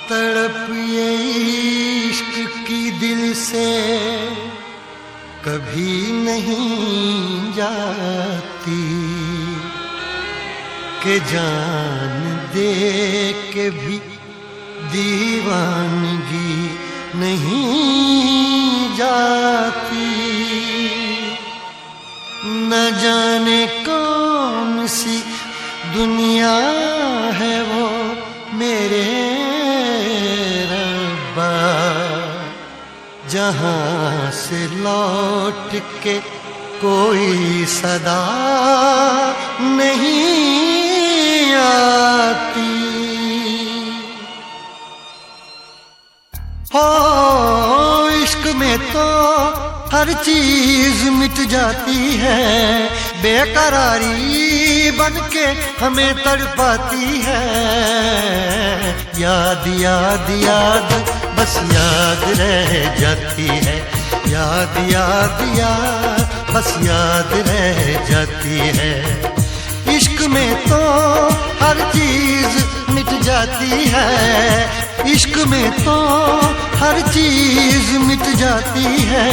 तड़प ये इश्क की दिल से कभी नहीं जाती कि जान दे के भी दीवानगी नहीं जाती। न जाने कौन सी दुनिया है वो मेरे रब्बा, जहाँ से लौट के कोई सदा नहीं आती। हो इश्क में तो हर चीज मिट जाती है, बेकरारी बनके हमें तड़पाती है। याद याद याद बस याद रह जाती है, याद याद याद बस याद रह जाती है। इश्क में तो हर चीज मिट जाती है, इश्क में तो हर चीज मिट जाती है।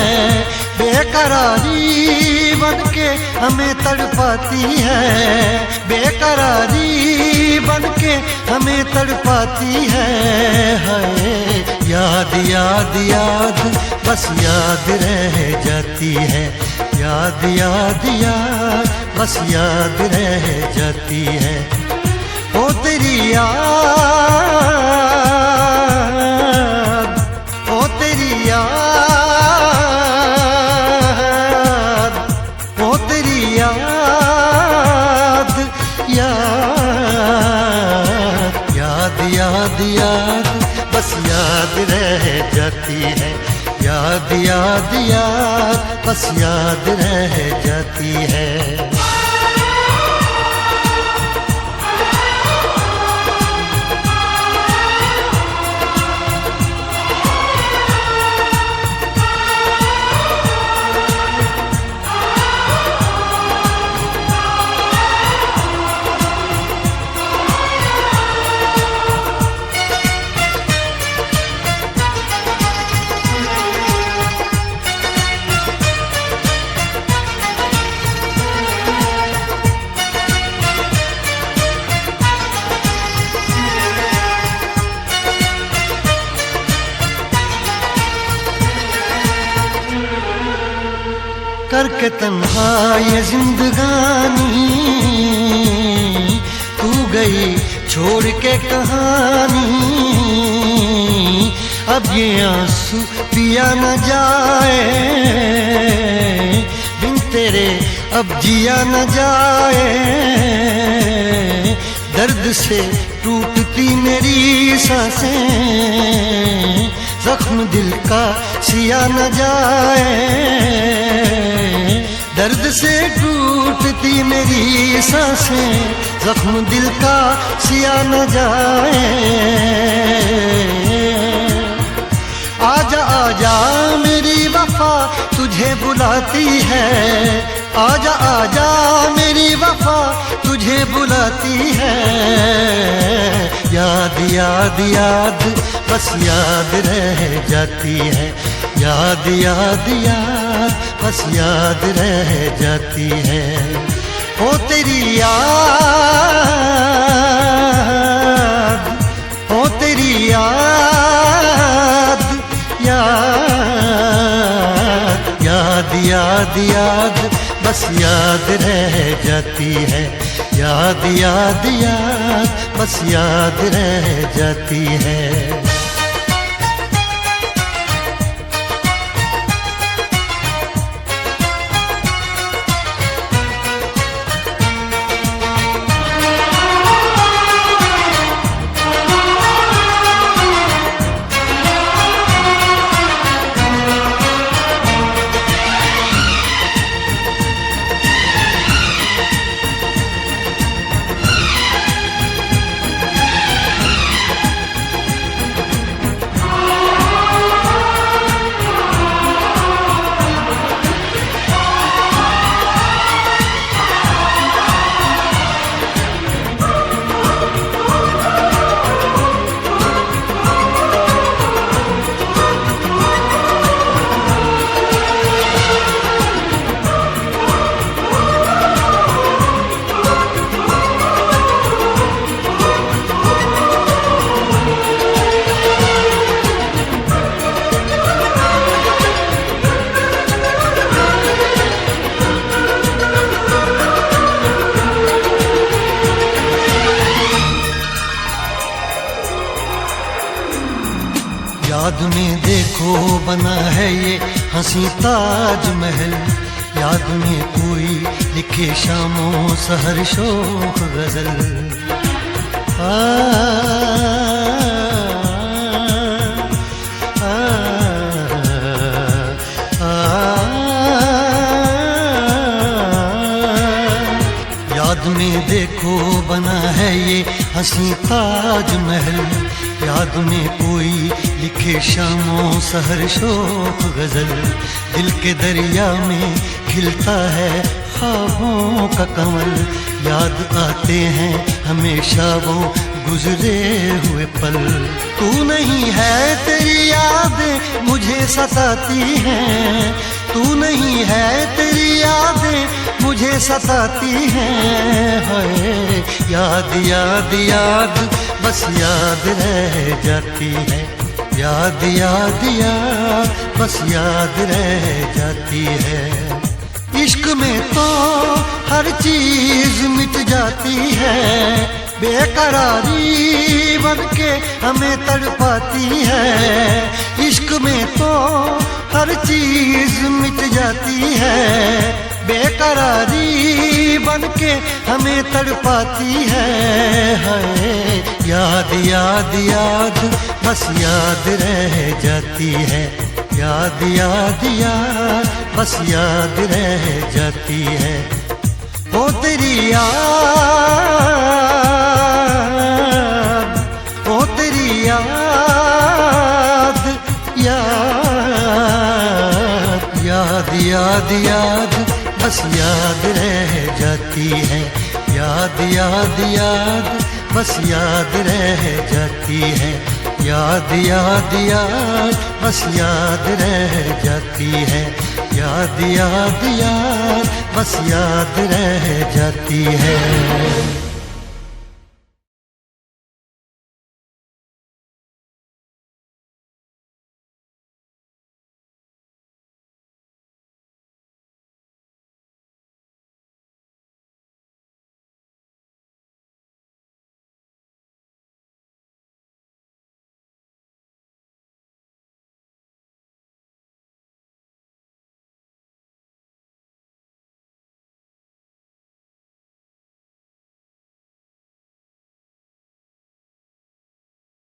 बेकरारी बनके हमें तड़पाती है, बेकरारी बनके हमें तड़पाती है। याद याद याद बस याद रह जाती है, याद याद याद बस याद रह जाती है। ओ तेरी याद, ओ तेरी याद, ओ तेरी याद, याद याद याद याद बस याद रह जाती है, याद याद याद बस याद रह जाती है। करके तन्हा ये जिंदगानी तू गई छोड़ के कहानी। अब ये आंसू पिया न जाए, बिन तेरे अब जिया न जाए। दर्द से टूटती मेरी सांसें, जख्म दिल का सिया न जाए। दर्द से टूटती मेरी सांसें, जख्म दिल का सिया न जाए। आजा आजा मेरी वफा तुझे बुलाती है, आजा आजा मेरी वफा तुझे बुलाती है। याद याद याद बस याद रह जाती है, याद याद याद बस याद रह जाती है। ओ तेरी याद, ओ तेरी याद, याद याद याद याद बस याद रह जाती है, याद याद याद बस याद रह जाती है। याद में देखो बना है ये हंसी ताजमहल, याद में कोई लिखे शामों सहर शोख गजल। याद में देखो बना है ये हंसी ताजमहल, याद में कोई लिखे शामों सहर शोक गजल। दिल के दरिया में खिलता है ख्वाबों का कमल, याद आते हैं हमेशा वो गुजरे हुए पल। तू नहीं है तेरी यादें मुझे सताती हैं, तू नहीं है तेरी यादें मुझे सताती हैं। हाय याद याद याद बस याद रह जाती है, याद याद याद बस याद रह जाती है। इश्क में तो हर चीज मिट जाती है, बेकरारी बनके हमें तड़पाती है। इश्क में तो हर चीज मिट जाती है, बेकरारी बनके हमें तड़पाती है। हाय याद याद याद बस याद रह जाती है, याद याद याद बस याद रह जाती है। ओ तेरी याद, ओ तेरी याद, याद याद याद याद बस याद रह जाती है, याद याद याद बस याद रह जाती है। याद याद याद बस याद रह जाती है, याद याद याद बस याद रह जाती है।